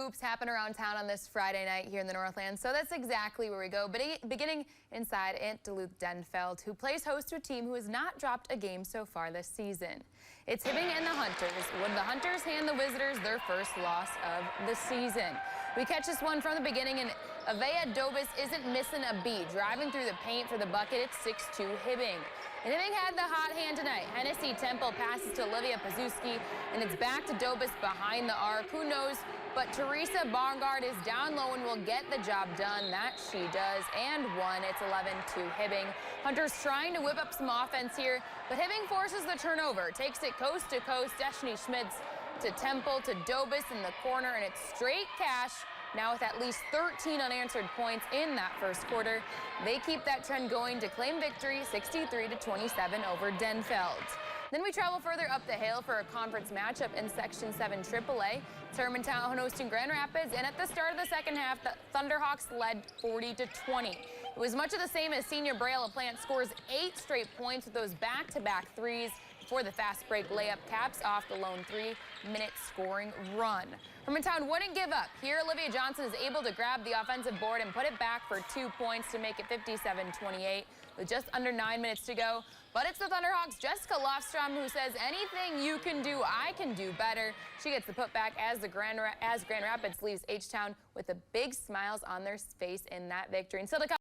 hoops happen around town on this Friday night here in the Northland, so that's exactly where we go. Beginning inside at Duluth-Denfeld, who plays host to a team who has not dropped a game so far this season. It's Hibbing and the Hunters. Would the Hunters hand the visitors their first loss of the season? We catch this one from the beginning, and Avea Dobis isn't missing a beat. Driving through the paint for the bucket, it's 6-2 Hibbing. And Hibbing had the hot hand tonight. Hennessy Temple passes to Olivia Pazuski, and it's back to Dobis behind the arc. Who knows? But Teresa Barngard is down low and will get the job done. That she does, and one. It's 11-2 Hibbing. Hunters trying to whip up some offense here, but Hibbing forces the turnover. Takes it coast to coast. Destiny Schmitz to Temple to Dobis in the corner, and it's straight cash. Now with at least 13 unanswered points in that first quarter, they keep that trend going to claim victory 63-27 over Denfeld. Then we travel further up the hill for a conference matchup in Section 7 AAA. It's Hermantown hosting Grand Rapids, and at the start of the second half, the Thunderhawks led 40-20. It was much of the same as Senior Braille. LaPlante scores 8 straight points with those back-to-back threes before the fast break layup caps off the lone 3-minute scoring run. Hermantown wouldn't give up. Here, Olivia Johnson is able to grab the offensive board and put it back for 2 points to make it 57-28 with just under 9 minutes to go. But it's the Thunderhawks' Jessica Lofstrom who says, anything you can do, I can do better. She gets the putback as Grand Rapids leaves H-Town with the big smiles on their face in that victory. And still to come.